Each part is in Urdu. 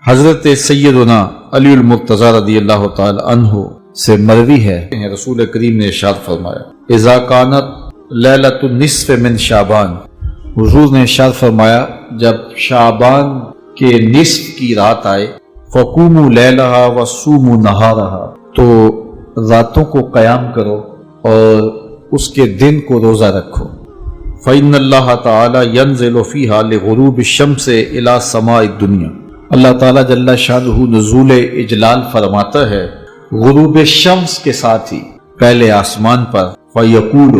حضرت سیدنا علی المرتضی رضی اللہ تعالی عنہ سے مروی ہے، رسول کریم نے ارشاد فرمایا اذا کانت لیلۃ النصف من شعبان، حضور نے ارشاد فرمایا جب شعبان کے نصف کی رات آئے فقوموا لیلہا وصوموا نہارہا، تو راتوں کو قیام کرو اور اس کے دن کو روزہ رکھو۔ فإن اللہ تعالی ینزل فیہا لغروب الشمس الی سماء الدنیا، اللہ تعالیٰ جل شانہ نزول اجلال فرماتا ہے غروب شمس کے ساتھ ہی پہلے آسمان پر، فیقول،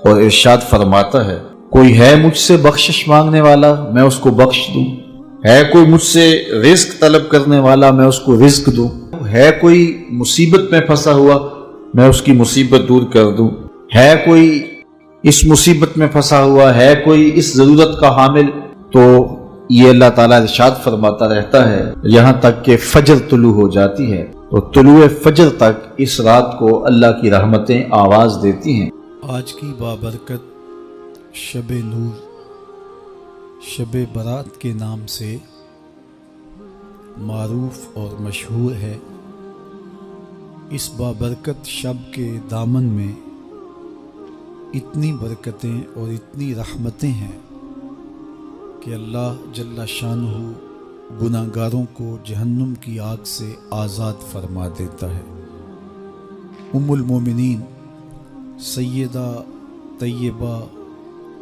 اور ارشاد فرماتا ہے کوئی ہے مجھ سے بخشش مانگنے والا میں اس کو بخش دوں، ہے کوئی مجھ سے رزق طلب کرنے والا میں اس کو رزق دوں، ہے کوئی مصیبت میں پھنسا ہوا میں اس کی مصیبت دور کر دوں، ہے کوئی اس مصیبت میں پھنسا ہوا ہے کوئی اس ضرورت کا حامل، تو یہ اللہ تعالیٰ ارشاد فرماتا رہتا ہے یہاں تک کہ فجر طلوع ہو جاتی ہے، اور طلوع فجر تک اس رات کو اللہ کی رحمتیں آواز دیتی ہیں۔ آج کی بابرکت شب نور، شب برات کے نام سے معروف اور مشہور ہے۔ اس بابرکت شب کے دامن میں اتنی برکتیں اور اتنی رحمتیں ہیں کہ اللہ جل شانہ گناہ گاروں کو جہنم کی آگ سے آزاد فرما دیتا ہے۔ ام المومنین سیدہ طیبہ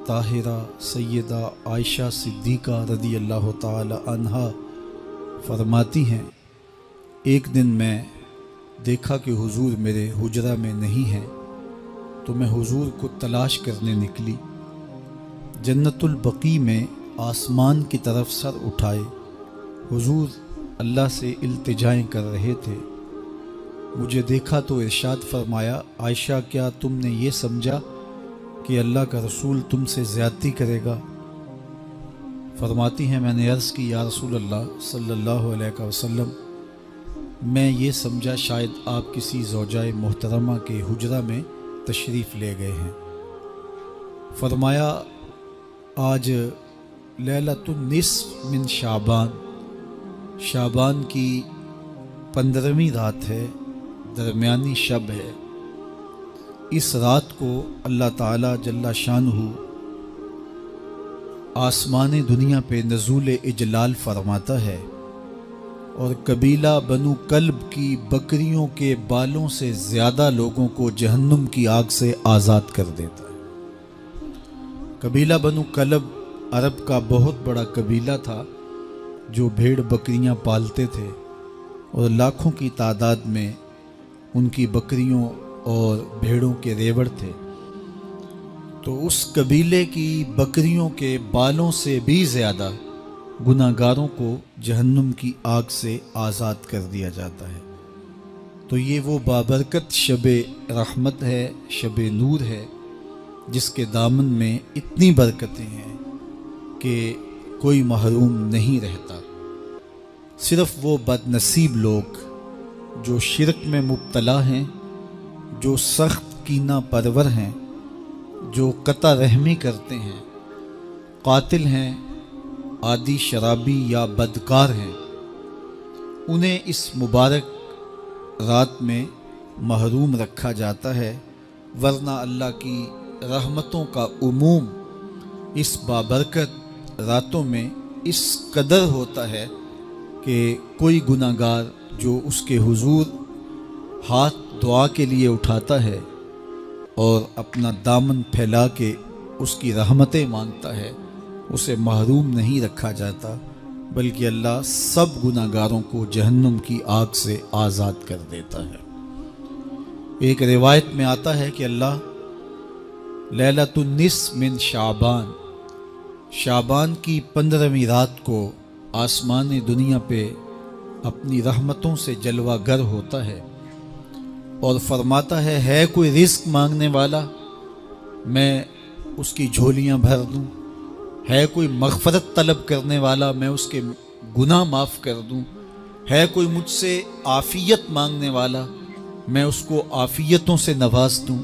طاہرہ سیدہ عائشہ صدیقہ رضی اللہ تعالی عنہا فرماتی ہیں ایک دن میں دیکھا کہ حضور میرے حجرہ میں نہیں ہیں، تو میں حضور کو تلاش کرنے نکلی۔ جنت البقیع میں آسمان کی طرف سر اٹھائے حضور اللہ سے التجائیں کر رہے تھے، مجھے دیکھا تو ارشاد فرمایا عائشہ کیا تم نے یہ سمجھا کہ اللہ کا رسول تم سے زیادتی کرے گا؟ فرماتی ہیں میں نے عرض کی یا رسول اللہ صلی اللہ علیہ وسلم میں یہ سمجھا شاید آپ کسی زوجہ محترمہ کے حجرہ میں تشریف لے گئے ہیں۔ فرمایا آج لیلۃ النصف من شعبان، شعبان کی 15ویں رات ہے، درمیانی شب ہے۔ اس رات کو اللہ تعالی جل شانہ آسمان دنیا پہ نزول اجلال فرماتا ہے، اور قبیلہ بنو کلب کی بکریوں کے بالوں سے زیادہ لوگوں کو جہنم کی آگ سے آزاد کر دیتا ہے۔ قبیلہ بنو کلب عرب کا بہت بڑا قبیلہ تھا جو بھیڑ بکریاں پالتے تھے، اور لاکھوں کی تعداد میں ان کی بکریوں اور بھیڑوں کے ریوڑ تھے۔ تو اس قبیلے کی بکریوں کے بالوں سے بھی زیادہ گناہ گاروں کو جہنم کی آگ سے آزاد کر دیا جاتا ہے۔ تو یہ وہ بابرکت شب رحمت ہے، شب نور ہے، جس کے دامن میں اتنی برکتیں ہیں کہ کوئی محروم نہیں رہتا۔ صرف وہ بد نصیب لوگ جو شرک میں مبتلا ہیں، جو سخت کینہ پرور ہیں، جو قطع رحمی کرتے ہیں، قاتل ہیں، عادی شرابی یا بدکار ہیں، انہیں اس مبارک رات میں محروم رکھا جاتا ہے، ورنہ اللہ کی رحمتوں کا عموم اس بابرکت راتوں میں اس قدر ہوتا ہے کہ کوئی گناہ گار جو اس کے حضور ہاتھ دعا کے لیے اٹھاتا ہے اور اپنا دامن پھیلا کے اس کی رحمتیں مانگتا ہے، اسے محروم نہیں رکھا جاتا، بلکہ اللہ سب گناہ گاروں کو جہنم کی آگ سے آزاد کر دیتا ہے۔ ایک روایت میں آتا ہے کہ اللہ لیلۃ النصف من شعبان، شعبان کی 15ویں رات کو آسمان دنیا پہ اپنی رحمتوں سے جلوہ گر ہوتا ہے اور فرماتا ہے کوئی رزق مانگنے والا میں اس کی جھولیاں بھر دوں، ہے کوئی مغفرت طلب کرنے والا میں اس کے گناہ معاف کر دوں، ہے کوئی مجھ سے عافیت مانگنے والا میں اس کو عافیتوں سے نواز دوں،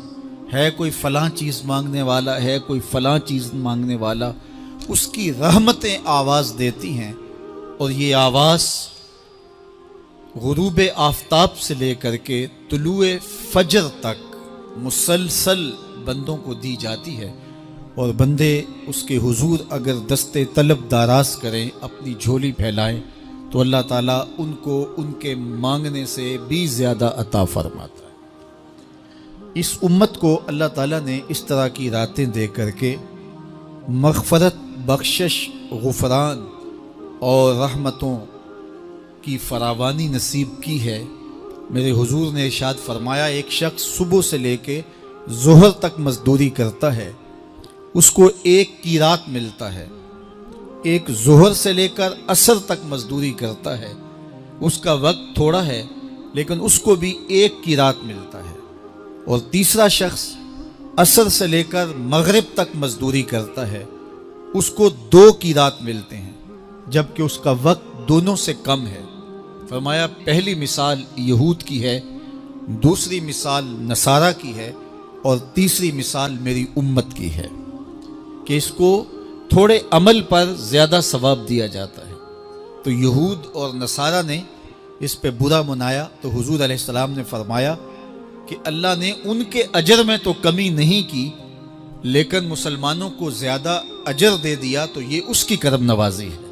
ہے کوئی فلاں چیز مانگنے والا ہے کوئی فلاں چیز مانگنے والا، اس کی رحمتیں آواز دیتی ہیں، اور یہ آواز غروب آفتاب سے لے کر کے طلوع فجر تک مسلسل بندوں کو دی جاتی ہے، اور بندے اس کے حضور اگر دستے طلب دراز کریں، اپنی جھولی پھیلائیں، تو اللہ تعالیٰ ان کو ان کے مانگنے سے بھی زیادہ عطا فرماتا ہے۔ اس امت کو اللہ تعالیٰ نے اس طرح کی راتیں دے کر کے مغفرت، بخشش، غفران اور رحمتوں کی فراوانی نصیب کی ہے۔ میرے حضور نے ارشاد فرمایا، ایک شخص صبح سے لے کے ظہر تک مزدوری کرتا ہے، اس کو ایک قیرات ملتا ہے۔ ایک ظہر سے لے کر عصر تک مزدوری کرتا ہے، اس کا وقت تھوڑا ہے لیکن اس کو بھی ایک قیرات ملتا ہے۔ اور تیسرا شخص عصر سے لے کر مغرب تک مزدوری کرتا ہے، اس کو 2 قیرات ملتے ہیں، جبکہ اس کا وقت دونوں سے کم ہے۔ فرمایا پہلی مثال یہود کی ہے، دوسری مثال نصارہ کی ہے، اور تیسری مثال میری امت کی ہے کہ اس کو تھوڑے عمل پر زیادہ ثواب دیا جاتا ہے۔ تو یہود اور نصارہ نے اس پہ برا منایا، تو حضور علیہ السلام نے فرمایا کہ اللہ نے ان کے اجر میں تو کمی نہیں کی، لیکن مسلمانوں کو زیادہ اجر دے دیا، تو یہ اس کی کرم نوازی ہے۔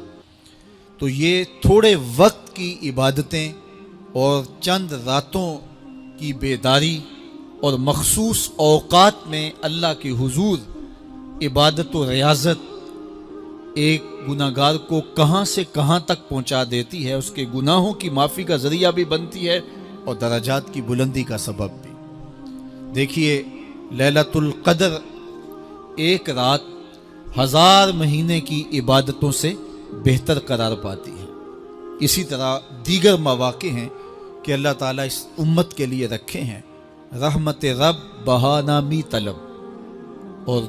تو یہ تھوڑے وقت کی عبادتیں اور چند راتوں کی بیداری اور مخصوص اوقات میں اللہ کے حضور عبادت و ریاضت ایک گناہگار کو کہاں سے کہاں تک پہنچا دیتی ہے، اس کے گناہوں کی معافی کا ذریعہ بھی بنتی ہے اور درجات کی بلندی کا سبب بھی۔ دیکھیے لیلۃ القدر ایک رات 1000 مہینے کی عبادتوں سے بہتر قرار پاتی ہے۔ اسی طرح دیگر مواقع ہیں کہ اللہ تعالیٰ اس امت کے لیے رکھے ہیں، رحمت رب بہانہ می طلب، اور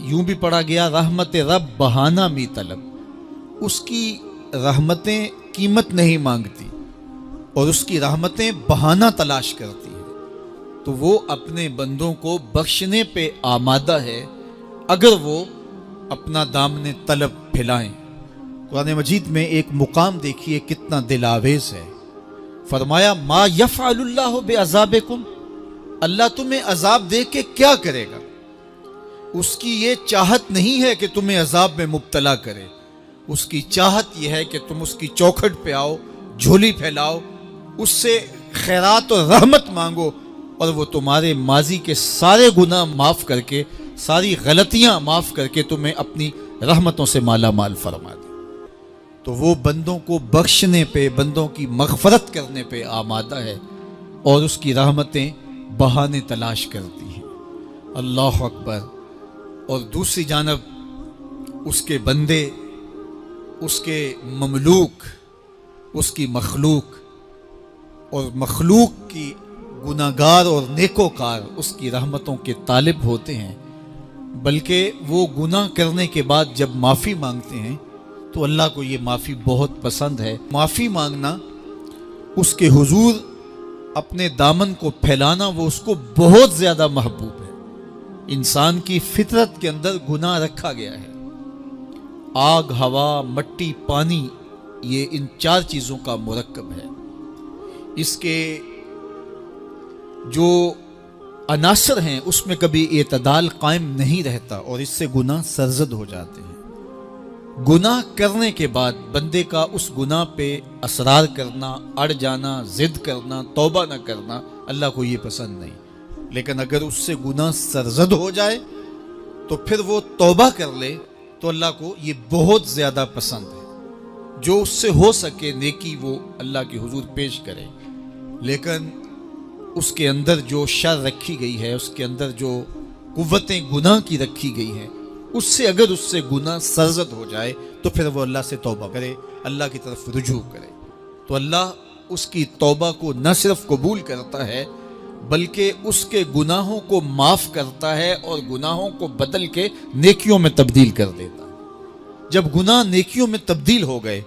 یوں بھی پڑھا گیا رحمت رب بہانہ می طلب۔ اس کی رحمتیں قیمت نہیں مانگتی اور اس کی رحمتیں بہانہ تلاش کرتی ہیں، تو وہ اپنے بندوں کو بخشنے پہ آمادہ ہے اگر وہ اپنا دامن طلب پھیلائیں۔ قرآن مجید میں ایک مقام دیکھیے کتنا دل آویز ہے۔ فرمایا ما یفعل اللہ بعذابکم، اللہ تمہیں عذاب دے کے کیا کرے گا؟ اس کی یہ چاہت نہیں ہے کہ تمہیں عذاب میں مبتلا کرے، اس کی چاہت یہ ہے کہ تم اس کی چوکھٹ پہ آؤ، جھولی پھیلاؤ، اس سے خیرات اور رحمت مانگو، اور وہ تمہارے ماضی کے سارے گناہ معاف کر کے، ساری غلطیاں معاف کر کے تمہیں اپنی رحمتوں سے مالا مال فرما دے۔ تو وہ بندوں کو بخشنے پہ، بندوں کی مغفرت کرنے پہ آمادہ ہے، اور اس کی رحمتیں بہانے تلاش کرتی ہیں۔ اللہ اکبر۔ اور دوسری جانب اس کے بندے، اس کے مملوک، اس کی مخلوق، اور مخلوق کی گناہگار اور نیکوکار اس کی رحمتوں کے طالب ہوتے ہیں، بلکہ وہ گناہ کرنے کے بعد جب معافی مانگتے ہیں تو اللہ کو یہ معافی بہت پسند ہے۔ معافی مانگنا، اس کے حضور اپنے دامن کو پھیلانا، وہ اس کو بہت زیادہ محبوب ہے۔ انسان کی فطرت کے اندر گناہ رکھا گیا ہے۔ آگ، ہوا، مٹی، پانی، یہ ان 4 چیزوں کا مرکب ہے۔ اس کے جو عناصر ہیں اس میں کبھی اعتدال قائم نہیں رہتا، اور اس سے گناہ سرزد ہو جاتے ہیں۔ گناہ کرنے کے بعد بندے کا اس گناہ پہ اصرار کرنا، اڑ جانا، ضد کرنا، توبہ نہ کرنا اللہ کو یہ پسند نہیں، لیکن اگر اس سے گناہ سرزد ہو جائے تو پھر وہ توبہ کر لے تو اللہ کو یہ بہت زیادہ پسند ہے۔ جو اس سے ہو سکے نیکی وہ اللہ کے حضور پیش کرے، لیکن اس کے اندر جو شر رکھی گئی ہے، اس کے اندر جو قوتیں گناہ کی رکھی گئی ہیں، اس سے اگر اس سے گناہ سرزد ہو جائے تو پھر وہ اللہ سے توبہ کرے، اللہ کی طرف رجوع کرے، تو اللہ اس کی توبہ کو نہ صرف قبول کرتا ہے بلکہ اس کے گناہوں کو معاف کرتا ہے اور گناہوں کو بدل کے نیکیوں میں تبدیل کر دیتا ہے۔ جب گناہ نیکیوں میں تبدیل ہو گئے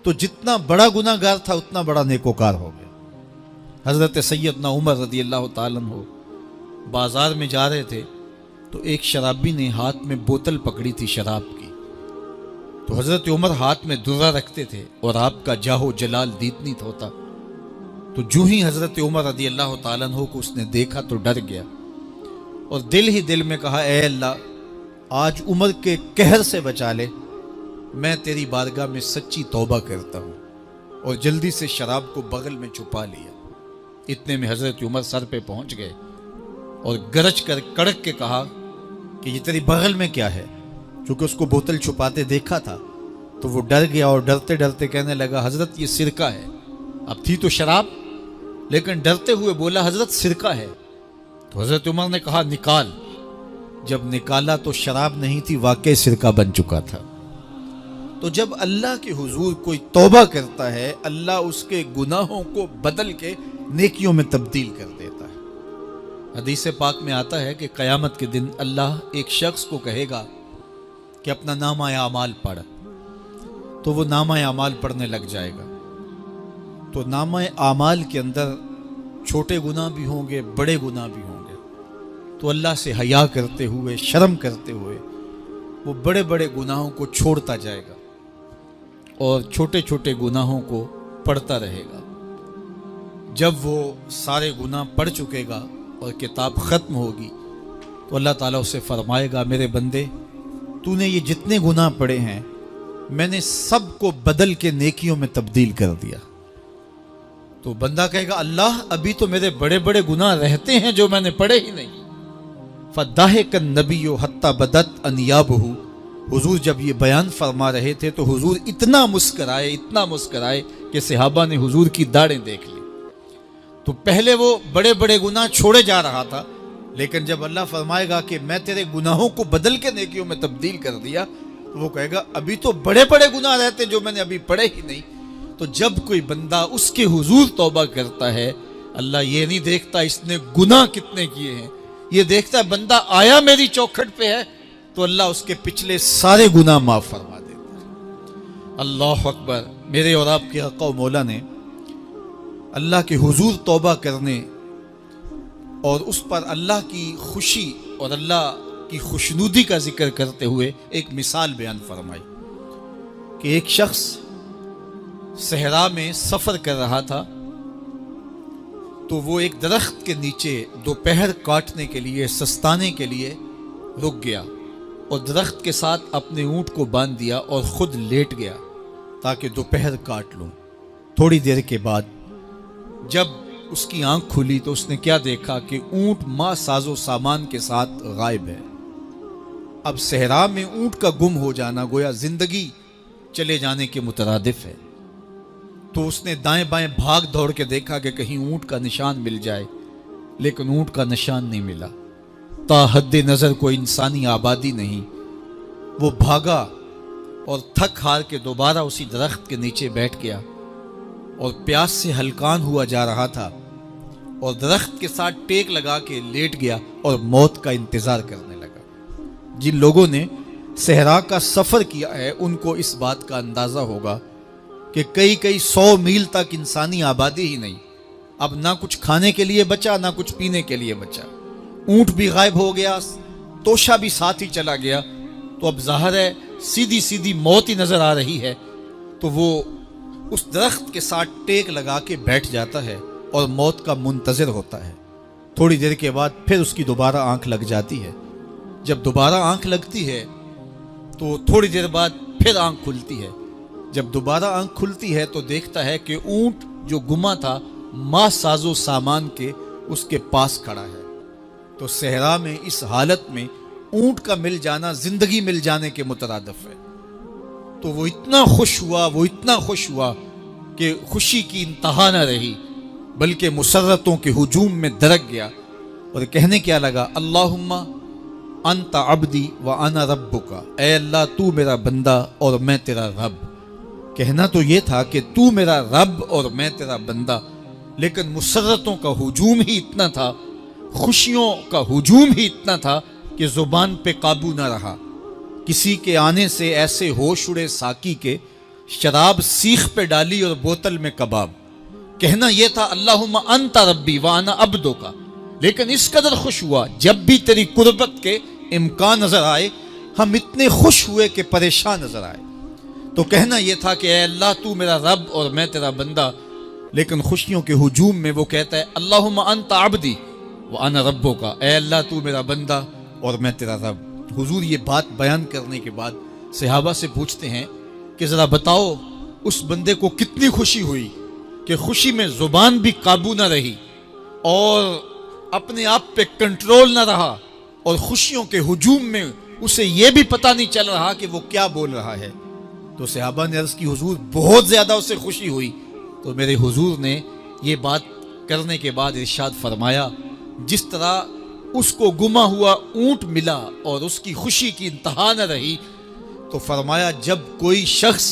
تو جتنا بڑا گناہ گار تھا اتنا بڑا نیکوکار ہو گیا۔ حضرت سیدنا عمر رضی اللہ تعالیٰ عنہ بازار میں جا رہے تھے تو ایک شرابی نے ہاتھ میں بوتل پکڑی تھی شراب کی، تو حضرت عمر ہاتھ میں درہ رکھتے تھے اور آپ کا جاہ و جلال دیدنیت ہوتا، تو جو ہی حضرت عمر رضی اللہ تعالیٰ عنہ کو اس نے دیکھا تو ڈر گیا اور دل ہی دل میں کہا اے اللہ آج عمر کے قہر سے بچا لے، میں تیری بارگاہ میں سچی توبہ کرتا ہوں، اور جلدی سے شراب کو بغل میں چھپا لیا۔ اتنے میں حضرت عمر سر پہ پہنچ گئے اور گرج کر کڑک کے کہا کہ یہ تیری بغل میں کیا ہے؟ چونکہ اس کو بوتل چھپاتے دیکھا تھا تو وہ ڈر گیا اور ڈرتے ڈرتے کہنے لگا حضرت یہ سرکہ ہے۔ اب تھی تو شراب، لیکن ڈرتے ہوئے بولا حضرت سرکہ ہے۔ تو حضرت عمر نے کہا نکال۔ جب نکالا تو شراب نہیں تھی، واقعی سرکہ بن چکا تھا۔ تو جب اللہ کے حضور کوئی توبہ کرتا ہے، اللہ اس کے گناہوں کو بدل کے نیکیوں میں تبدیل کر دیتا ہے۔ حدیث پاک میں آتا ہے کہ قیامت کے دن اللہ ایک شخص کو کہے گا کہ اپنا نامہ اعمال پڑھ، تو وہ نامہ اعمال پڑھنے لگ جائے گا۔ تو نامہ اعمال کے اندر چھوٹے گناہ بھی ہوں گے، بڑے گناہ بھی ہوں گے۔ تو اللہ سے حیا کرتے ہوئے، شرم کرتے ہوئے وہ بڑے بڑے گناہوں کو چھوڑتا جائے گا اور چھوٹے چھوٹے گناہوں کو پڑھتا رہے گا۔ جب وہ سارے گناہ پڑھ چکے گا اور کتاب ختم ہوگی تو اللہ تعالیٰ اسے فرمائے گا میرے بندے تو نے یہ جتنے گناہ پڑھے ہیں میں نے سب کو بدل کے نیکیوں میں تبدیل کر دیا۔ تو بندہ کہے گا اللہ ابھی تو میرے بڑے بڑے گناہ رہتے ہیں جو میں نے پڑھے ہی نہیں۔ فَضَحِكَ النَّبِيُّ حَتَّى بَدَتْ أَنْيَابُهُ، حضور جب یہ بیان فرما رہے تھے تو حضور اتنا مسکرائے کہ صحابہ نے حضور کی داڑھیں دیکھ لی۔ تو پہلے وہ بڑے بڑے گناہ چھوڑے جا رہا تھا، لیکن جب اللہ فرمائے گا کہ میں تیرے گناہوں کو بدل کے نیکیوں میں تبدیل کر دیا، تو وہ کہے گا ابھی تو بڑے بڑے گناہ رہتے جو میں نے ابھی پڑھے ہی نہیں۔ تو جب کوئی بندہ اس کے حضور توبہ کرتا ہے، اللہ یہ نہیں دیکھتا اس نے گناہ کتنے کیے ہیں، یہ دیکھتا ہے بندہ آیا میری چوکھٹ پہ ہے تو اللہ اس کے پچھلے سارے گناہ معاف فرما دیتا ہے۔ اللہ اکبر۔ میرے اور آپ کے آقا و مولا نے اللہ کے حضور توبہ کرنے اور اس پر اللہ کی خوشی اور اللہ کی خوشنودی کا ذکر کرتے ہوئے ایک مثال بیان فرمائی کہ ایک شخص صحرا میں سفر کر رہا تھا، تو وہ ایک درخت کے نیچے دوپہر کاٹنے کے لیے، سستانے کے لیے رک گیا اور درخت کے ساتھ اپنے اونٹ کو باندھ دیا اور خود لیٹ گیا تاکہ دوپہر کاٹ لوں۔ تھوڑی دیر کے بعد جب اس کی آنکھ کھلی تو اس نے کیا دیکھا کہ اونٹ ماں ساز و سامان کے ساتھ غائب ہے۔ اب صحرا میں اونٹ کا گم ہو جانا گویا زندگی چلے جانے کے مترادف ہے۔ تو اس نے دائیں بائیں بھاگ دوڑ کے دیکھا کہ کہیں اونٹ کا نشان مل جائے، لیکن اونٹ کا نشان نہیں ملا۔ تا حد نظر کوئی انسانی آبادی نہیں۔ وہ بھاگا اور تھک ہار کے دوبارہ اسی درخت کے نیچے بیٹھ گیا اور پیاس سے ہلکان ہوا جا رہا تھا اور درخت کے ساتھ ٹیک لگا کے لیٹ گیا اور موت کا انتظار کرنے لگا۔ جن لوگوں نے صحرا کا سفر کیا ہے ان کو اس بات کا اندازہ ہوگا کہ کئی 100 میل تک انسانی آبادی ہی نہیں، اب نہ کچھ کھانے کے لیے بچا نہ کچھ پینے کے لیے بچا، اونٹ بھی غائب ہو گیا، توشا بھی ساتھ ہی چلا گیا، تو اب ظاہر ہے سیدھی موت ہی نظر آ رہی ہے۔ تو وہ اس درخت کے ساتھ ٹیک لگا کے بیٹھ جاتا ہے اور موت کا منتظر ہوتا ہے۔ تھوڑی دیر کے بعد پھر اس کی دوبارہ آنکھ لگ جاتی ہے۔ جب دوبارہ آنکھ لگتی ہے تو تھوڑی دیر بعد پھر آنکھ کھلتی ہے۔ جب دوبارہ آنکھ کھلتی ہے تو دیکھتا ہے کہ اونٹ جو گما تھا ماں ساز و سامان کے اس کے پاس کھڑا ہے۔ تو صحرا میں اس حالت میں اونٹ کا مل جانا زندگی مل جانے کے مترادف ہے۔ تو وہ اتنا خوش ہوا کہ خوشی کی انتہا نہ رہی، بلکہ مسرتوں کے ہجوم میں درک گیا اور کہنے کیا لگا اللہم انت عبدی وانا ربک، اے اللہ تو میرا بندہ اور میں تیرا رب۔ کہنا تو یہ تھا کہ تو میرا رب اور میں تیرا بندہ، لیکن مسرتوں کا ہجوم ہی اتنا تھا، خوشیوں کا ہجوم ہی اتنا تھا کہ زبان پہ قابو نہ رہا۔ کسی کے آنے سے ایسے ہوش اڑے ساقی کے، شراب سیخ پہ ڈالی اور بوتل میں کباب۔ کہنا یہ تھا اللہم انت ربی وانا عبدک، لیکن اس قدر خوش ہوا جب بھی تیری قربت کے امکان نظر آئے ہم اتنے خوش ہوئے کہ پریشان نظر آئے۔ تو کہنا یہ تھا کہ اے اللہ تو میرا رب اور میں تیرا بندہ، لیکن خوشیوں کے ہجوم میں وہ کہتا ہے اللہم انت عبدی وانا ربک، اے اللہ تو میرا بندہ اور میں تیرا رب۔ حضور یہ بات بیان کرنے کے بعد صحابہ سے پوچھتے ہیں کہ ذرا بتاؤ اس بندے کو کتنی خوشی ہوئی کہ خوشی میں زبان بھی قابو نہ رہی اور اپنے آپ پہ کنٹرول نہ رہا، اور خوشیوں کے ہجوم میں اسے یہ بھی پتہ نہیں چل رہا کہ وہ کیا بول رہا ہے۔ تو صحابہ نے عرض کی حضور بہت زیادہ اسے خوشی ہوئی۔ تو میرے حضور نے یہ بات کرنے کے بعد ارشاد فرمایا جس طرح اس کو گما ہوا اونٹ ملا اور اس کی خوشی کی انتہا نہ رہی، تو فرمایا جب کوئی شخص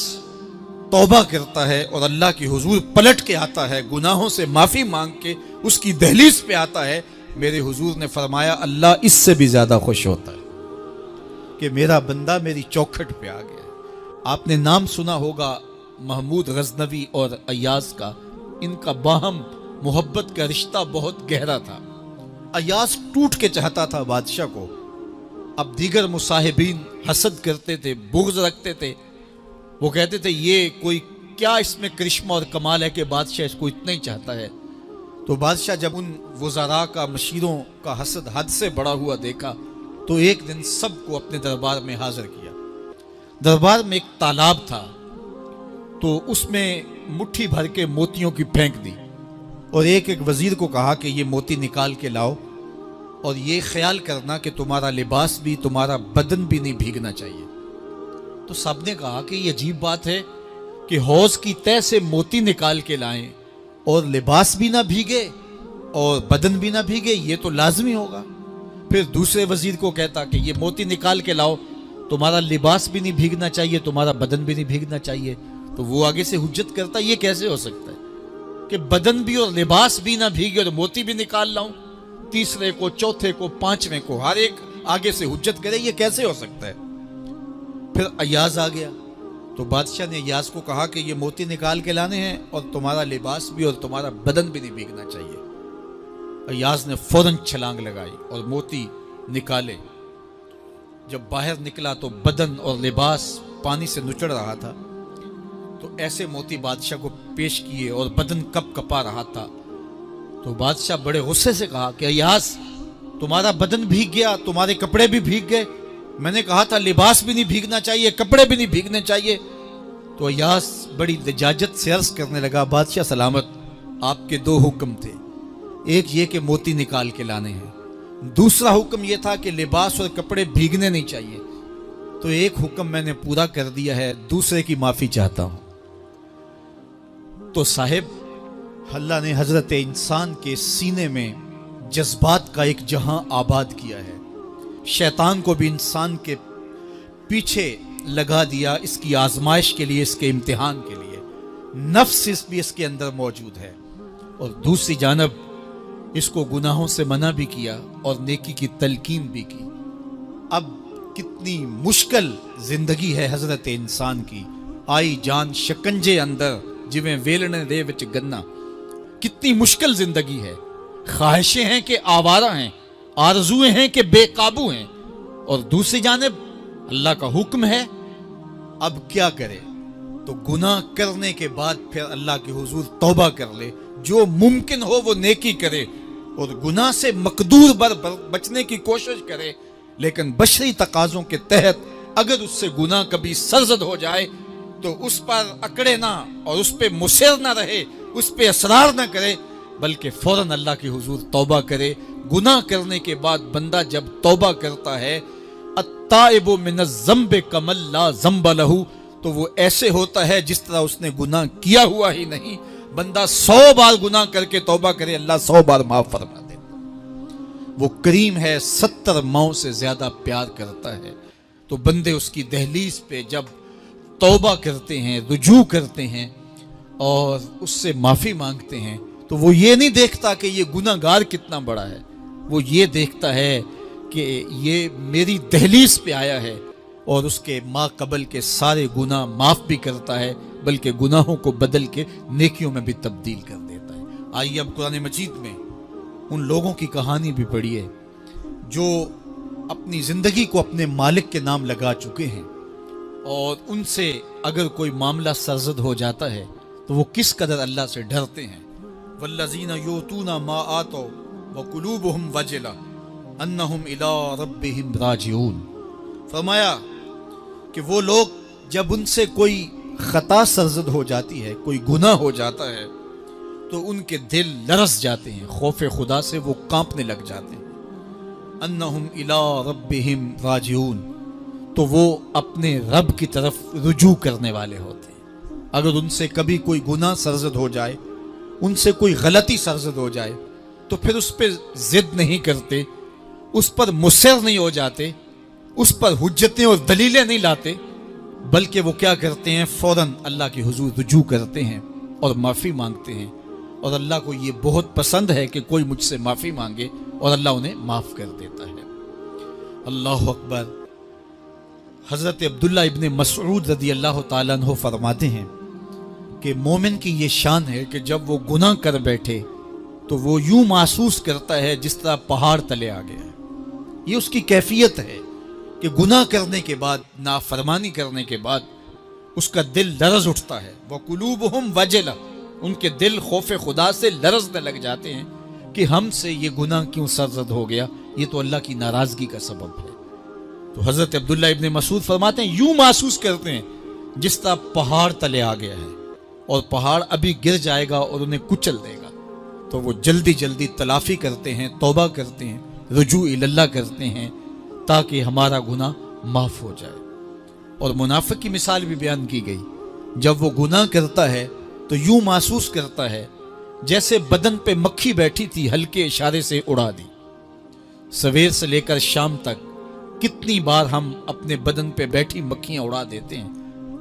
توبہ کرتا ہے اور اللہ کے حضور پلٹ کے آتا ہے، گناہوں سے معافی مانگ کے اس کی دہلیز پہ آتا ہے، میرے حضور نے فرمایا اللہ اس سے بھی زیادہ خوش ہوتا ہے کہ میرا بندہ میری چوکھٹ پہ آ گیا۔ آپ نے نام سنا ہوگا محمود غزنوی اور ایاز کا، ان کا باہم محبت کا رشتہ بہت گہرا تھا۔ ایاز ٹوٹ کے چاہتا تھا بادشاہ کو، اب دیگر مصاحبین حسد کرتے تھے، بغض رکھتے تھے، وہ کہتے تھے یہ کوئی کیا اس میں کرشمہ اور کمال ہے کہ بادشاہ اس کو اتنا ہی چاہتا ہے۔ تو بادشاہ جب ان وزراء کا، مشیروں کا حسد حد سے بڑا ہوا دیکھا تو ایک دن سب کو اپنے دربار میں حاضر کیا۔ دربار میں ایک تالاب تھا، تو اس میں مٹھی بھر کے موتیوں کی پھینک دی اور ایک ایک وزیر کو کہا کہ یہ موتی نکال کے لاؤ، اور یہ خیال کرنا کہ تمہارا لباس بھی، تمہارا بدن بھی نہیں بھیگنا چاہیے۔ تو سب نے کہا کہ یہ عجیب بات ہے کہ حوض کی تہ سے موتی نکال کے لائیں اور لباس بھی نہ بھیگے اور بدن بھی نہ بھیگے، یہ تو لازمی ہوگا۔ پھر دوسرے وزیر کو کہتا کہ یہ موتی نکال کے لاؤ، تمہارا لباس بھی نہیں بھیگنا چاہیے، تمہارا بدن بھی نہیں بھیگنا چاہیے۔ تو وہ آگے سے حجت کرتا یہ کیسے ہو سکتا ہے کہ بدن بھی اور لباس بھی نہ بھیگے اور موتی بھی نکال لاؤں؟ تیسرے کو، چوتھے کو، پانچویں کو، ہر ایک آگے سے حجت کرے یہ کیسے ہو سکتا ہے؟ پھر ایاز آ گیا تو بادشاہ نے ایاز کو کہا کہ یہ موتی نکال کے لانے ہیں اور تمہارا لباس بھی اور تمہارا بدن بھی نہیں بھیگنا چاہیے۔ ایاز نے فوراً چھلانگ لگائی اور موتی نکالے۔ جب باہر نکلا تو بدن اور لباس پانی سے نچڑ رہا تھا، تو ایسے موتی بادشاہ کو پیش کیے اور بدن کپ کپا رہا تھا۔ تو بادشاہ بڑے غصے سے کہا کہ ایاز تمہارا بدن بھیگ گیا، تمہارے کپڑے بھی بھیگ گئے، میں نے کہا تھا لباس بھی نہیں بھیگنا چاہیے، کپڑے بھی نہیں بھیگنے چاہیے۔ تو ایاز بڑی لجاجت سے عرض کرنے لگا بادشاہ سلامت، آپ کے دو حکم تھے، ایک یہ کہ موتی نکال کے لانے ہیں، دوسرا حکم یہ تھا کہ لباس اور کپڑے بھیگنے نہیں چاہیے۔ تو ایک حکم میں نے پورا کر دیا ہے، دوسرے کی معافی چاہتا ہوں۔ تو صاحب اللہ نے حضرت انسان کے سینے میں جذبات کا ایک جہاں آباد کیا ہے، شیطان کو بھی انسان کے پیچھے لگا دیا اس کی آزمائش کے لیے، اس کے امتحان کے لیے۔ نفس بھی اس کے اندر موجود ہے، اور دوسری جانب اس کو گناہوں سے منع بھی کیا اور نیکی کی تلقین بھی کی۔ اب کتنی مشکل زندگی ہے حضرت انسان کی، آئی جان شکنجے اندر جویں ویلنے دے وچ گنا، کتنی مشکل زندگی ہے۔ خواہشیں ہیں کہ آوارہ ہیں، آرزویں ہیں کہ بے قابو ہیں، اور دوسری جانب اللہ کا حکم ہے۔ اب کیا کرے؟ تو گناہ کرنے کے بعد پھر اللہ کے حضور توبہ کر لے، جو ممکن ہو وہ نیکی کرے اور گناہ سے مقدور بچنے کی کوشش کرے، لیکن بشری تقاضوں کے تحت اگر اس سے گناہ کبھی سرزد ہو جائے تو اس پر اکڑے نہ اور اس پہ مصر نہ رہے، اس پہ اصرار نہ کرے، بلکہ فوراً اللہ کے حضور توبہ کرے۔ گناہ کرنے کے بعد بندہ جب توبہ کرتا ہے، التائب من الذنب کمن لا ذنب لہ، تو وہ ایسے ہوتا ہے جس طرح اس نے گناہ کیا ہوا ہی نہیں۔ بندہ 100 بار گناہ کر کے توبہ کرے، اللہ 100 بار معاف فرما دے۔ وہ کریم ہے، 70 ماؤں سے زیادہ پیار کرتا ہے۔ تو بندے اس کی دہلیز پہ جب توبہ کرتے ہیں، رجوع کرتے ہیں اور اس سے معافی مانگتے ہیں، تو وہ یہ نہیں دیکھتا کہ یہ گناہ گار کتنا بڑا ہے، وہ یہ دیکھتا ہے کہ یہ میری دہلیز پہ آیا ہے، اور اس کے ما قبل کے سارے گناہ معاف بھی کرتا ہے، بلکہ گناہوں کو بدل کے نیکیوں میں بھی تبدیل کر دیتا ہے۔ آئیے اب قرآن مجید میں ان لوگوں کی کہانی بھی پڑھیے جو اپنی زندگی کو اپنے مالک کے نام لگا چکے ہیں، اور ان سے اگر کوئی معاملہ سرزد ہو جاتا ہے تو وہ کس قدر اللہ سے ڈرتے ہیں. والذین یؤتون ما آتوا وقلوبہم وجلہ انہم الی ربہم راجعون. فرمایا کہ وہ لوگ جب ان سے کوئی خطا سرزد ہو جاتی ہے، کوئی گناہ ہو جاتا ہے، تو ان کے دل لرز جاتے ہیں، خوف خدا سے وہ کانپنے لگ جاتے ہیں. انہم الی ربہم راجعون، تو وہ اپنے رب کی طرف رجوع کرنے والے ہوتے ہیں. اگر ان سے کبھی کوئی گناہ سرزد ہو جائے، ان سے کوئی غلطی سرزد ہو جائے، تو پھر اس پہ ضد نہیں کرتے، اس پر مصر نہیں ہو جاتے، اس پر حجتیں اور دلیلیں نہیں لاتے، بلکہ وہ کیا کرتے ہیں، فوراً اللہ کے حضور رجوع کرتے ہیں اور معافی مانگتے ہیں. اور اللہ کو یہ بہت پسند ہے کہ کوئی مجھ سے معافی مانگے، اور اللہ انہیں معاف کر دیتا ہے. اللہ اکبر. حضرت عبداللہ ابن مسعود رضی اللہ تعالیٰ عنہ فرماتے ہیں کہ مومن کی یہ شان ہے کہ جب وہ گناہ کر بیٹھے تو وہ یوں محسوس کرتا ہے جس طرح پہاڑ تلے آ گیا ہے. یہ اس کی کیفیت ہے کہ گناہ کرنے کے بعد، نافرمانی کرنے کے بعد اس کا دل لرز اٹھتا ہے. وَقُلُوبُهُمْ وَجِلَةٌ، ان کے دل خوف خدا سے لرزنے لگ جاتے ہیں کہ ہم سے یہ گناہ کیوں سرزد ہو گیا، یہ تو اللہ کی ناراضگی کا سبب ہے. تو حضرت عبداللہ ابن مسعود فرماتے ہیں یوں محسوس کرتے ہیں جس طرح پہاڑ تلے آ گیا ہے، اور پہاڑ ابھی گر جائے گا اور انہیں کچل دے گا. تو وہ جلدی جلدی تلافی کرتے ہیں، توبہ کرتے ہیں، رجوع اللہ کرتے ہیں تاکہ ہمارا گناہ معاف ہو جائے. اور منافق کی مثال بھی بیان کی گئی. جب وہ گناہ کرتا ہے تو یوں محسوس کرتا ہے جیسے بدن پہ مکھی بیٹھی تھی، ہلکے اشارے سے اڑا دی. سویر سے لے کر شام تک کتنی بار ہم اپنے بدن پہ بیٹھی مکھیاں اڑا دیتے ہیں،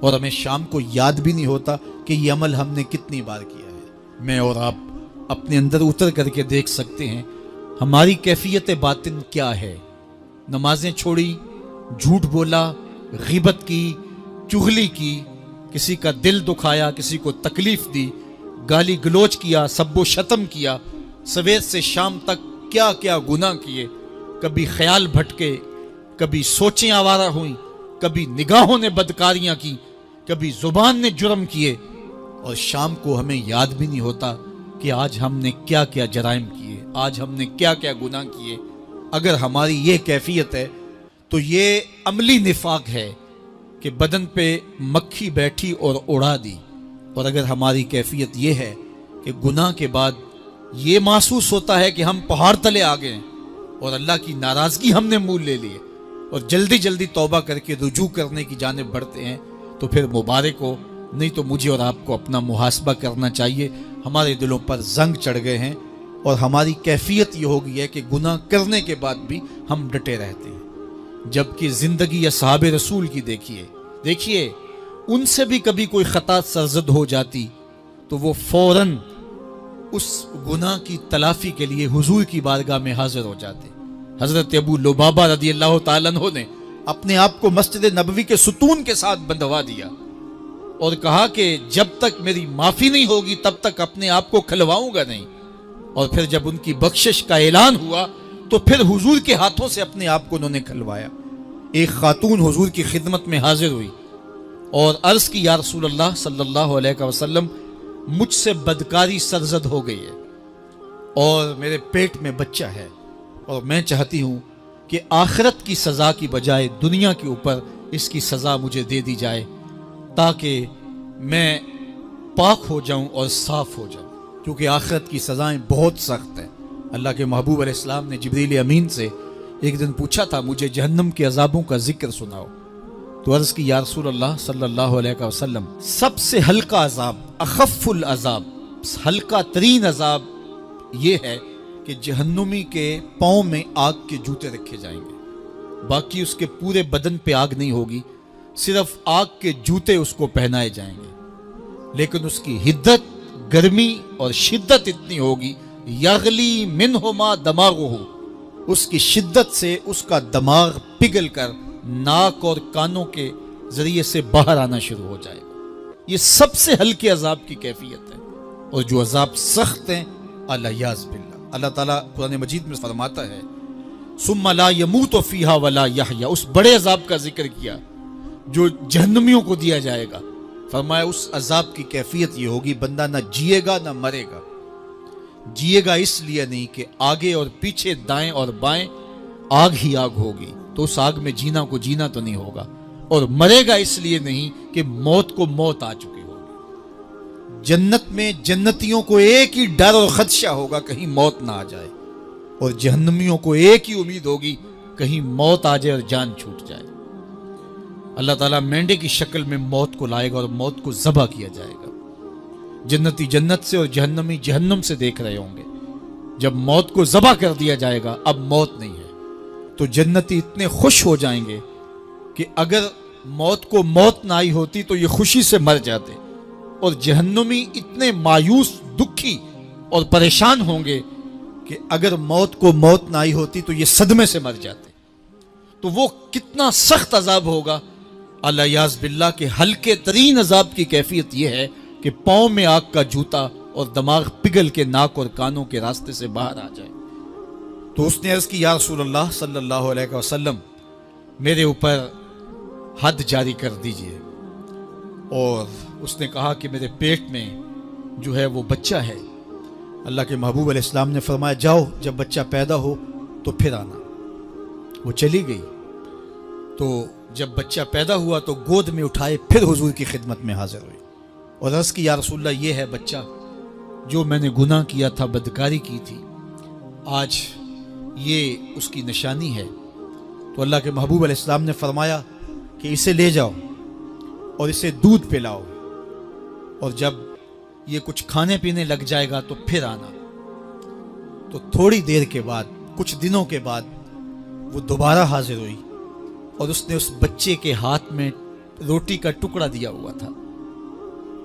اور ہمیں شام کو یاد بھی نہیں ہوتا کہ یہ عمل ہم نے کتنی بار کیا ہے. میں اور آپ اپنے اندر اتر کر کے دیکھ سکتے ہیں ہماری کیفیت باطن کیا ہے. نمازیں چھوڑی، جھوٹ بولا، غیبت کی، چغلی کی، کسی کا دل دکھایا، کسی کو تکلیف دی، گالی گلوچ کیا، سب و شتم کیا، سویر سے شام تک کیا کیا گناہ کیے. کبھی خیال بھٹکے، کبھی سوچیں آوارہ ہوئیں، کبھی نگاہوں نے بدکاریاں کی، کبھی زبان نے جرم کیے، اور شام کو ہمیں یاد بھی نہیں ہوتا کہ آج ہم نے کیا کیا جرائم کیے، آج ہم نے کیا کیا گناہ کیے. اگر ہماری یہ کیفیت ہے تو یہ عملی نفاق ہے کہ بدن پہ مکھی بیٹھی اور اڑا دی. اور اگر ہماری کیفیت یہ ہے کہ گناہ کے بعد یہ محسوس ہوتا ہے کہ ہم پہاڑ تلے آ گئے اور اللہ کی ناراضگی ہم نے مول لے لیے، اور جلدی جلدی توبہ کر کے رجوع کرنے کی جانب بڑھتے ہیں، تو پھر مبارک ہو. نہیں تو مجھے اور آپ کو اپنا محاسبہ کرنا چاہیے. ہمارے دلوں پر زنگ چڑھ گئے ہیں، اور ہماری کیفیت یہ ہو گئی ہے کہ گناہ کرنے کے بعد بھی ہم ڈٹے رہتے ہیں. جبکہ زندگی اصحاب رسول کی دیکھیے ان سے بھی کبھی کوئی خطا سرزد ہو جاتی تو وہ فوراً اس گناہ کی تلافی کے لیے حضور کی بارگاہ میں حاضر ہو جاتے. حضرت ابو لبابہ رضی اللہ تعالیٰ عنہ نے اپنے آپ کو مسجد نبوی کے ستون کے ساتھ بندھوا دیا اور کہا کہ جب تک میری معافی نہیں ہوگی تب تک اپنے آپ کو کھلواؤں گا نہیں. اور پھر جب ان کی بخشش کا اعلان ہوا تو پھر حضور کے ہاتھوں سے اپنے آپ کو انہوں نے کھلوایا. ایک خاتون حضور کی خدمت میں حاضر ہوئی اور عرض کی یا رسول اللہ صلی اللہ علیہ وسلم، مجھ سے بدکاری سرزد ہو گئی ہے اور میرے پیٹ میں بچہ ہے، اور میں چاہتی ہوں کہ آخرت کی سزا کی بجائے دنیا کے اوپر اس کی سزا مجھے دے دی جائے تاکہ میں پاک ہو جاؤں اور صاف ہو جاؤں، کیونکہ آخرت کی سزائیں بہت سخت ہیں. اللہ کے محبوب علیہ السلام نے جبریل امین سے ایک دن پوچھا تھا مجھے جہنم کے عذابوں کا ذکر سناؤ، تو عرض کی یا رسول اللہ صلی اللہ علیہ وسلم، سب سے ہلکا عذاب، اخف العذاب، ہلکا ترین عذاب یہ ہے کہ جہنمی کے پاؤں میں آگ کے جوتے رکھے جائیں گے، باقی اس کے پورے بدن پہ آگ نہیں ہوگی، صرف آگ کے جوتے اس کو پہنائے جائیں گے، لیکن اس کی حدت، گرمی اور شدت اتنی ہوگی، یغلی منہما دماغہ، اس کی شدت سے اس کا دماغ پگھل کر ناک اور کانوں کے ذریعے سے باہر آنا شروع ہو جائے گا. یہ سب سے ہلکے عذاب کی کیفیت ہے. اور جو عذاب سخت ہیں الیاذ باللہ، اللہ تعالیٰ قرآن مجید میں فرماتا ہے ثم لا يموت فیہا ولا یحیا، اس بڑے عذاب کا ذکر کیا جو جہنمیوں کو دیا جائے گا فرمایا اس عذاب کی کیفیت یہ ہوگی بندہ نہ جیے گا نہ مرے گا. جیے گا اس لیے نہیں کہ آگے اور پیچھے دائیں اور بائیں آگ ہی آگ ہوگی تو اس آگ میں جینا کو جینا تو نہیں ہوگا. اور مرے گا اس لیے نہیں کہ موت کو موت آ چکی ہوگی. جنت میں جنتیوں کو ایک ہی ڈر اور خدشہ ہوگا کہیں موت نہ آ جائے, اور جہنمیوں کو ایک ہی امید ہوگی کہیں موت آ جائے اور جان چھوٹ جائے. اللہ تعالیٰ مینڈے کی شکل میں موت کو لائے گا اور موت کو ذبح کیا جائے گا. جنتی جنت سے اور جہنمی جہنم سے دیکھ رہے ہوں گے. جب موت کو ذبح کر دیا جائے گا اب موت نہیں ہے تو جنتی اتنے خوش ہو جائیں گے کہ اگر موت کو موت نہ آئی ہوتی تو یہ خوشی سے مر جاتے, اور جہنمی اتنے مایوس دکھی اور پریشان ہوں گے کہ اگر موت کو موت نہ آئی ہوتی تو یہ صدمے سے مر جاتے. تو وہ کتنا سخت عذاب ہوگا. اللہ یاز باللہ کے ہلکے ترین عذاب کی کیفیت یہ ہے کہ پاؤں میں آگ کا جوتا اور دماغ پگھل کے ناک اور کانوں کے راستے سے باہر آ جائے. تو اس نے عرض کی یا رسول اللہ صلی اللہ علیہ وسلم میرے اوپر حد جاری کر دیجئے. اور اس نے کہا کہ میرے پیٹ میں جو ہے وہ بچہ ہے. اللہ کے محبوب علیہ السلام نے فرمایا جاؤ جب بچہ پیدا ہو تو پھر آنا. وہ چلی گئی. تو جب بچہ پیدا ہوا تو گود میں اٹھائے پھر حضور کی خدمت میں حاضر ہوئی اور عرض کی یا رسول اللہ یہ ہے بچہ جو میں نے گناہ کیا تھا, بدکاری کی تھی, آج یہ اس کی نشانی ہے. تو اللہ کے محبوب علیہ السلام نے فرمایا کہ اسے لے جاؤ اور اسے دودھ پلاؤ, اور جب یہ کچھ کھانے پینے لگ جائے گا تو پھر آنا. تو تھوڑی دیر کے بعد, کچھ دنوں کے بعد وہ دوبارہ حاضر ہوئی اور اس نے اس بچے کے ہاتھ میں روٹی کا ٹکڑا دیا ہوا تھا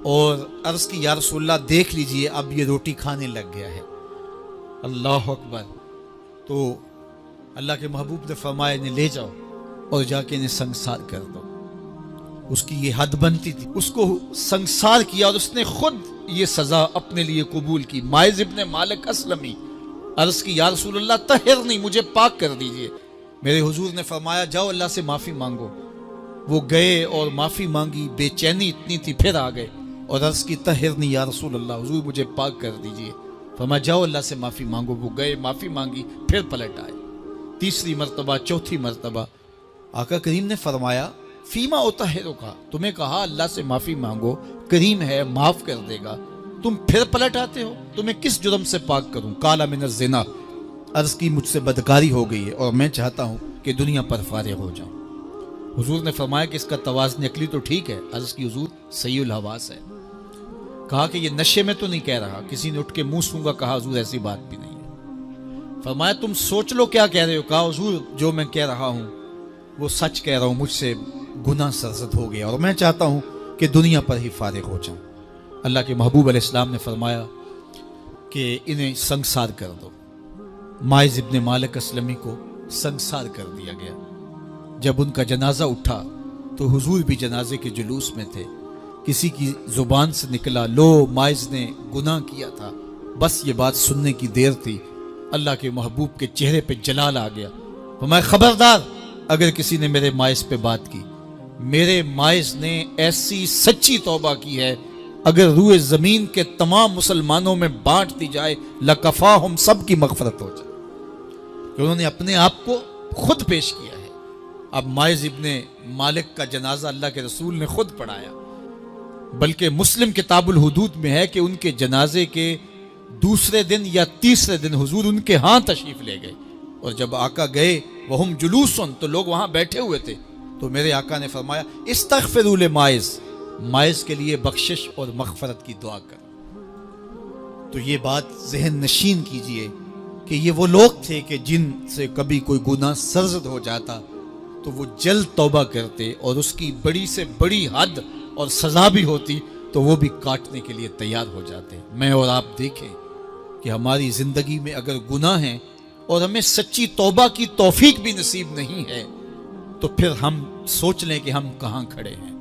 اور عرض کی یا رسول اللہ دیکھ لیجئے اب یہ روٹی کھانے لگ گیا ہے. اللہ اکبر. تو اللہ کے محبوب نے فرمایا انہیں لے جاؤ اور جا کے انہیں سنگسار کر دو. اس کی یہ حد بنتی تھی, اس کو سنگسار کیا اور اس نے خود یہ سزا اپنے لیے قبول کی. مائز ابن مالک اسلمی عرض کی یا رسول اللہ طہرنی, مجھے پاک کر دیجئے. میرے حضور نے فرمایا جاؤ اللہ سے معافی مانگو. وہ گئے اور معافی مانگی, بے چینی اتنی تھی, پھر آ گئے اور عرض کی طہرنی یا رسول اللہ, حضور مجھے پاک کر دیجئے. فرمایا جاؤ اللہ سے معافی مانگو. وہ گئے, معافی مانگی, پھر پلٹ آئے. تیسری مرتبہ, چوتھی مرتبہ آقا کریم نے فرمایا فیما اطہرک, تمہیں کہا اللہ سے معافی مانگو, کریم ہے معاف کر دے گا, تم پھر پلٹ آتے ہو, تمہیں کس جرم سے پاک کروں؟ قال من الزنا, عرض کی مجھ سے بدکاری ہو گئی ہے اور میں چاہتا ہوں کہ دنیا پر فارغ ہو جاؤں. حضور نے فرمایا کہ اس کا توازن عقلی تو ٹھیک ہے. عرض کی حضور صحیح الحواس ہے. کہا کہ یہ نشے میں تو نہیں کہہ رہا. کسی نے اٹھ کے منہ سونگا. کہا حضور ایسی بات بھی نہیں ہے. فرمایا تم سوچ لو کیا کہہ رہے ہو. کہا حضور جو میں کہہ رہا ہوں وہ سچ کہہ رہا ہوں, مجھ سے گناہ سرزد ہو گیا اور میں چاہتا ہوں کہ دنیا پر ہی فارغ ہو جاؤں. اللہ کے محبوب علیہ السلام نے فرمایا کہ انہیں سنگسار کر دو. مائز ابن مالک اسلمی کو سنگسار کر دیا گیا. جب ان کا جنازہ اٹھا تو حضور بھی جنازے کے جلوس میں تھے. کسی کی زبان سے نکلا لو مائز نے گناہ کیا تھا, بس یہ بات سننے کی دیر تھی. اللہ کے محبوب کے چہرے پہ جلال آ گیا. فرمایا خبردار اگر کسی نے میرے مائز پہ بات کی, میرے مائز نے ایسی سچی توبہ کی ہے اگر روئے زمین کے تمام مسلمانوں میں بانٹ دی جائے لکفاہم, سب کی مغفرت ہو جائے, کہ انہوں نے اپنے آپ کو خود پیش کیا ہے. اب مائز ابن مالک کا جنازہ اللہ کے رسول نے خود پڑھایا, بلکہ مسلم کتاب الحدود میں ہے کہ ان کے جنازے کے دوسرے دن یا تیسرے دن حضور ان کے ہاں تشریف لے گئے, اور جب آقا گئے وہم جلوسن, تو لوگ وہاں بیٹھے ہوئے تھے. تو میرے آقا نے فرمایا استغفروا لمائز, مائز کے لیے بخشش اور مغفرت کی دعا کر. تو یہ بات ذہن نشین کیجئے کہ یہ وہ لوگ تھے کہ جن سے کبھی کوئی گناہ سرزد ہو جاتا تو وہ جلد توبہ کرتے, اور اس کی بڑی سے بڑی حد اور سزا بھی ہوتی تو وہ بھی کاٹنے کے لیے تیار ہو جاتے. میں اور آپ دیکھیں کہ ہماری زندگی میں اگر گناہ ہیں اور ہمیں سچی توبہ کی توفیق بھی نصیب نہیں ہے تو پھر ہم سوچ لیں کہ ہم کہاں کھڑے ہیں.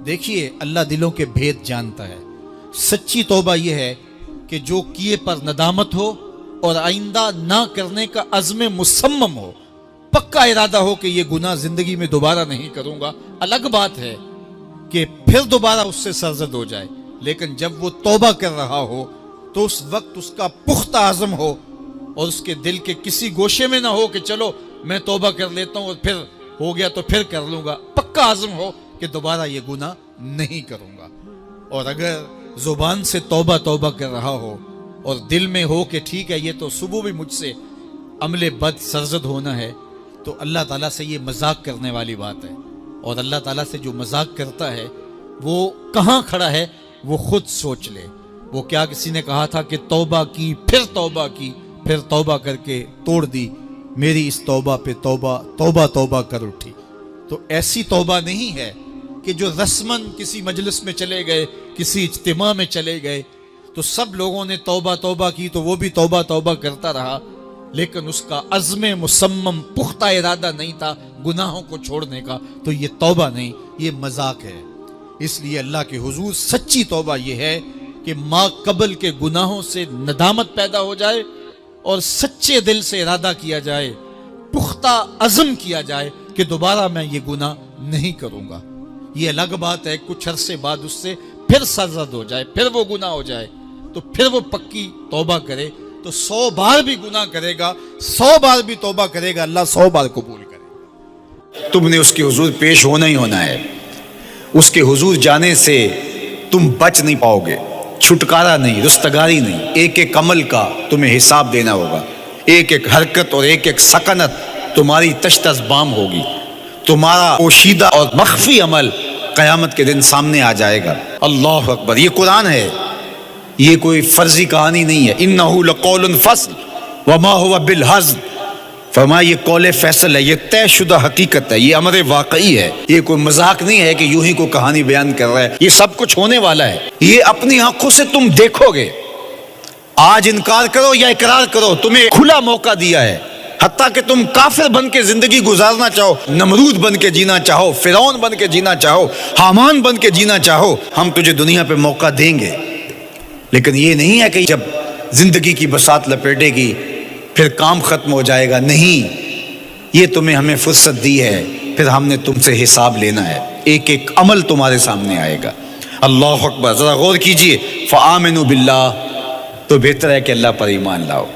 دیکھیے اللہ دلوں کے بھید جانتا ہے. سچی توبہ یہ ہے کہ جو کیے پر ندامت ہو اور آئندہ نہ کرنے کا عزم مصمم ہو, پکا ارادہ ہو کہ یہ گناہ زندگی میں دوبارہ نہیں کروں گا. الگ بات ہے کہ پھر دوبارہ اس سے سرزد ہو جائے، لیکن جب وہ توبہ کر رہا ہو تو اس وقت اس کا پختہ عزم ہو اور اس کے دل کے کسی گوشے میں نہ ہو کہ چلو میں توبہ کر لیتا ہوں اور پھر ہو گیا تو پھر کر لوں گا، پکا عزم ہو کہ دوبارہ یہ گناہ نہیں کروں گا۔ اور اگر زبان سے توبہ توبہ کر رہا ہو اور دل میں ہو کہ ٹھیک ہے یہ تو صبح بھی مجھ سے عمل بد سرزد ہونا ہے، تو اللہ تعالیٰ سے یہ مذاق کرنے والی بات ہے، اور اللہ تعالیٰ سے جو مذاق کرتا ہے وہ کہاں کھڑا ہے وہ خود سوچ لے۔ وہ کیا کسی نے کہا تھا کہ توبہ کی پھر توبہ کر کے توڑ دی، میری اس توبہ پہ توبہ کر اٹھی۔ تو ایسی توبہ نہیں ہے کہ جو رسماً کسی مجلس میں چلے گئے، کسی اجتماع میں چلے گئے تو سب لوگوں نے توبہ کی تو وہ بھی توبہ کرتا رہا، لیکن اس کا عزم مصمم پختہ ارادہ نہیں تھا گناہوں کو چھوڑنے کا، تو یہ توبہ نہیں، یہ مذاق ہے۔ اس لیے اللہ کے حضور سچی توبہ یہ ہے کہ ما قبل کے گناہوں سے ندامت پیدا ہو جائے اور سچے دل سے ارادہ کیا جائے، پختہ عزم کیا جائے کہ دوبارہ میں یہ گناہ نہیں کروں گا۔ یہ الگ بات ہے کچھ عرصے بعد اس سے پھر سرزد ہو جائے، پھر وہ گناہ ہو جائے تو پھر وہ پکی توبہ کرے، تو 100 بار بھی گناہ کرے گا، 100 بار بھی توبہ کرے گا، اللہ 100 بار قبول کرے گا۔ تم نے اس کے حضور پیش ہونا ہی ہونا ہے، اس کے حضور جانے سے تم بچ نہیں پاؤ گے، چھٹکارا نہیں، رستگاری نہیں۔ ایک ایک عمل کا تمہیں حساب دینا ہوگا، ایک ایک حرکت اور ایک ایک سکنت تمہاری تشت ازبام ہوگی، تمہارا پوشیدہ اور مخفی عمل قیامت کے دن سامنے آ جائے گا۔ اللہ اکبر، یہ قرآن ہے، یہ کوئی فرضی کہانی نہیں ہے۔ انہ لقول فصل وما هو بالہزل، فرمایا یہ قول فیصل ہے، یہ طے شدہ حقیقت ہے، یہ امر واقعی ہے، یہ کوئی مذاق نہیں ہے کہ یوں ہی کوئی کہانی بیان کر رہا ہے، یہ سب کچھ ہونے والا ہے، یہ اپنی آنکھوں سے تم دیکھو گے۔ آج انکار کرو یا اقرار کرو، تمہیں کھلا موقع دیا ہے، حتیٰ کہ تم کافر بن کے زندگی گزارنا چاہو، نمرود بن کے جینا چاہو، فرعون بن کے جینا چاہو، حامان بن کے جینا چاہو، ہم تجھے دنیا پہ موقع دیں گے۔ لیکن یہ نہیں ہے کہ جب زندگی کی بساط لپیٹے گی پھر کام ختم ہو جائے گا، نہیں، یہ تمہیں ہمیں فرصت دی ہے، پھر ہم نے تم سے حساب لینا ہے، ایک ایک عمل تمہارے سامنے آئے گا۔ اللہ اکبر، ذرا غور کیجئے، فآمنوا باللہ، تو بہتر ہے کہ اللہ پر ایمان لاؤ،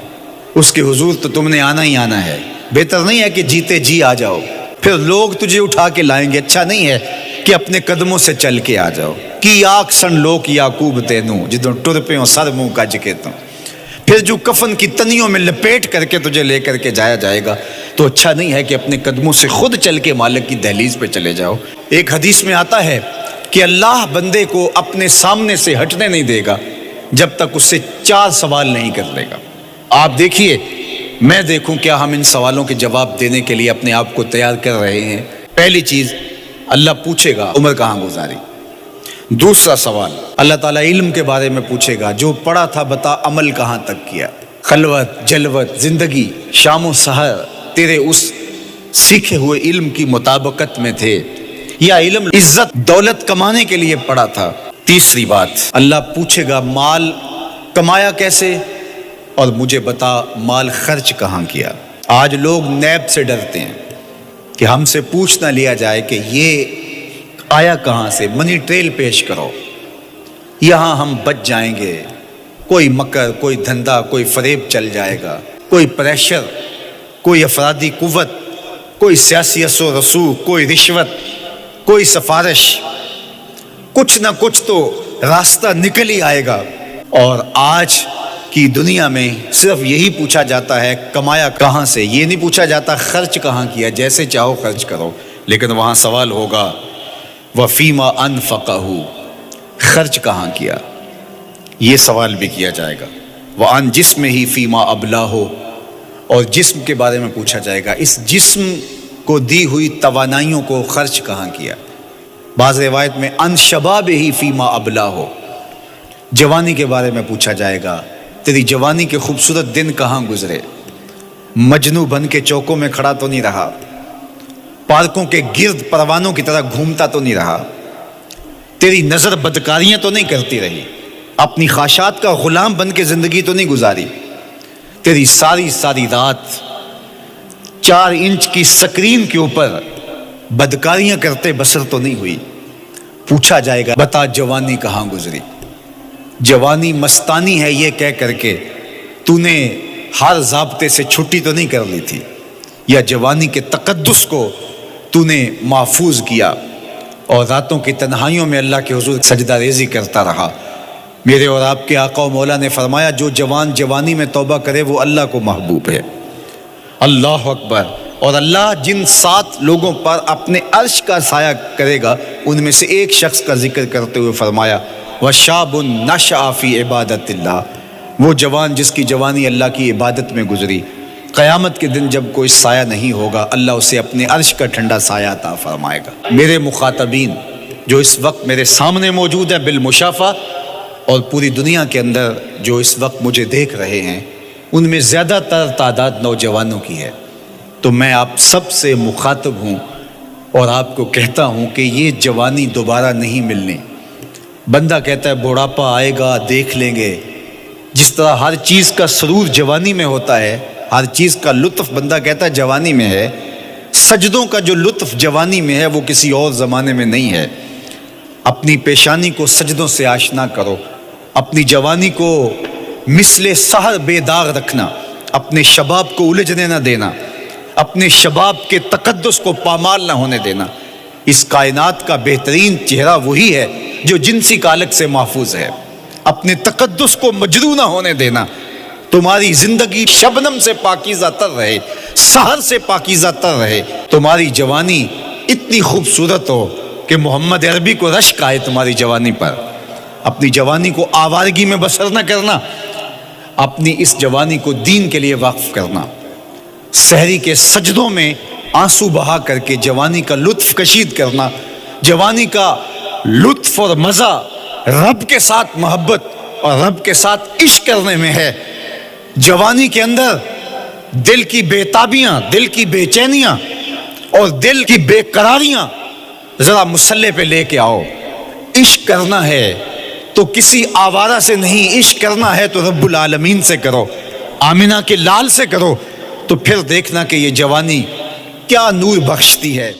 اس کے حضور تو تم نے آنا ہی آنا ہے، بہتر نہیں ہے کہ جیتے جی آ جاؤ، پھر لوگ تجھے اٹھا کے لائیں گے، اچھا نہیں ہے کہ اپنے قدموں سے چل کے آ جاؤ۔ کی آگ سن لوک یعقوب تینوں، جدوں ٹر پہ ہوں سر منہ کج کے تو، پھر جو کفن کی تنیوں میں لپیٹ کر کے تجھے لے کر کے جایا جائے گا، تو اچھا نہیں ہے کہ اپنے قدموں سے خود چل کے مالک کی دہلیز پہ چلے جاؤ۔ ایک حدیث میں آتا ہے کہ اللہ بندے کو اپنے سامنے سے ہٹنے نہیں دے گا جب تک اس سے 4 سوال نہیں کر لے گا۔ آپ دیکھیے، میں دیکھوں کیا ہم ان سوالوں کے جواب دینے کے لیے اپنے آپ کو تیار کر رہے ہیں۔ پہلی چیز، اللہ پوچھے گا عمر کہاں گزاری۔ دوسرا سوال، اللہ تعالیٰ علم کے بارے میں پوچھے گا، جو پڑھا تھا بتا عمل کہاں تک کیا، خلوت جلوت زندگی شام و سحر تیرے اس سیکھے ہوئے علم کی مطابقت میں تھے یا علم عزت دولت کمانے کے لیے پڑھا تھا۔ تیسری بات، اللہ پوچھے گا مال کمایا کیسے، اور مجھے بتا مال خرچ کہاں کیا۔ آج لوگ نیب سے ڈرتے ہیں کہ ہم سے پوچھ نہ لیا جائے کہ یہ آیا کہاں سے، منی ٹریل پیش کرو، یہاں ہم بچ جائیں گے۔ کوئی مکر، کوئی دھندا، کوئی فریب چل جائے گا، کوئی پریشر، کوئی افرادی قوت، کوئی سیاسی اثر و رسوخ، کوئی رشوت، کوئی سفارش، کچھ نہ کچھ تو راستہ نکل ہی آئے گا۔ اور آج کی دنیا میں صرف یہی پوچھا جاتا ہے کمایا کہاں سے، یہ نہیں پوچھا جاتا خرچ کہاں کیا، جیسے چاہو خرچ کرو، لیکن وہاں سوال ہوگا وفیما انفقہ، خرچ کہاں کیا، یہ سوال بھی کیا جائے گا۔ وعن جسم ہی فیما ابلاہ، اور جسم کے بارے میں پوچھا جائے گا، اس جسم کو دی ہوئی توانائیوں کو خرچ کہاں کیا۔ بعض روایت میں ان شباب ہی فیما ابلاہ، جوانی کے بارے میں پوچھا جائے گا، تیری جوانی کے خوبصورت دن کہاں گزرے، مجنو بن کے چوکوں میں کھڑا تو نہیں رہا، پارکوں کے گرد پروانوں کی طرح گھومتا تو نہیں رہا، تیری نظر بدکاریاں تو نہیں کرتی رہی، اپنی خواہشات کا غلام بن کے زندگی تو نہیں گزاری، تیری ساری رات 4 انچ کی سکرین کے اوپر بدکاریاں کرتے بسر تو نہیں ہوئی۔ پوچھا جائے گا بتا جوانی کہاں گزری؟ جوانی مستانی ہے یہ کہہ کر کے تو نے ہر ضابطے سے چھٹی تو نہیں کر لی تھی، یا جوانی کے تقدس کو تو نے محفوظ کیا اور راتوں کی تنہائیوں میں اللہ کے حضور سجدہ ریزی کرتا رہا؟ میرے اور آپ کے آقا و مولا نے فرمایا جو جوان جوانی میں توبہ کرے وہ اللہ کو محبوب ہے۔ اللہ اکبر۔ اور اللہ جن 7 لوگوں پر اپنے عرش کا سایہ کرے گا ان میں سے ایک شخص کا ذکر کرتے ہوئے فرمایا وَشَابٌ نَشَأَ فِي عِبَادَةِ اللَّهِ، وہ جوان جس کی جوانی اللہ کی عبادت میں گزری، قیامت کے دن جب کوئی سایہ نہیں ہوگا اللہ اسے اپنے عرش کا ٹھنڈا سایہ عطا فرمائے گا۔ میرے مخاطبین جو اس وقت میرے سامنے موجود ہیں بالمشافہ، اور پوری دنیا کے اندر جو اس وقت مجھے دیکھ رہے ہیں، ان میں زیادہ تر تعداد نوجوانوں کی ہے، تو میں آپ سب سے مخاطب ہوں اور آپ کو کہتا ہوں کہ یہ جوانی دوبارہ نہیں ملنی۔ بندہ کہتا ہے بڑھاپا آئے گا دیکھ لیں گے، جس طرح ہر چیز کا سرور جوانی میں ہوتا ہے، ہر چیز کا لطف بندہ کہتا ہے جوانی میں ہے، سجدوں کا جو لطف جوانی میں ہے وہ کسی اور زمانے میں نہیں ہے۔ اپنی پیشانی کو سجدوں سے آشنا کرو، اپنی جوانی کو مثل سحر بے داغ رکھنا، اپنے شباب کو الجھنے نہ دینا، اپنے شباب کے تقدس کو پامال نہ ہونے دینا۔ اس کائنات کا بہترین چہرہ وہی ہے جو جنسی کالک سے محفوظ ہے۔ اپنے تقدس کو مجروح نہ ہونے دینا۔ تمہاری زندگی شبنم سے پاکیزہ تر رہے، سحر سے پاکیزہ تر رہے، تمہاری جوانی اتنی خوبصورت ہو کہ محمد عربی کو رشک آئے تمہاری جوانی پر۔ اپنی جوانی کو آوارگی میں بسر نہ کرنا، اپنی اس جوانی کو دین کے لیے وقف کرنا۔ سحری کے سجدوں میں آنسو بہا کر کے جوانی کا لطف کشید کرنا۔ جوانی کا لطف اور مزہ رب کے ساتھ محبت اور رب کے ساتھ عشق کرنے میں ہے۔ جوانی کے اندر دل کی بے تابیاں، دل کی بے چینیاں اور دل کی بے قراریاں ذرا مسلح پہ لے کے آؤ۔ عشق کرنا ہے تو کسی آوارہ سے نہیں، عشق کرنا ہے تو رب العالمین سے کرو، آمنہ کے لال سے کرو، تو پھر دیکھنا کہ یہ جوانی کیا نور بخشتی ہے۔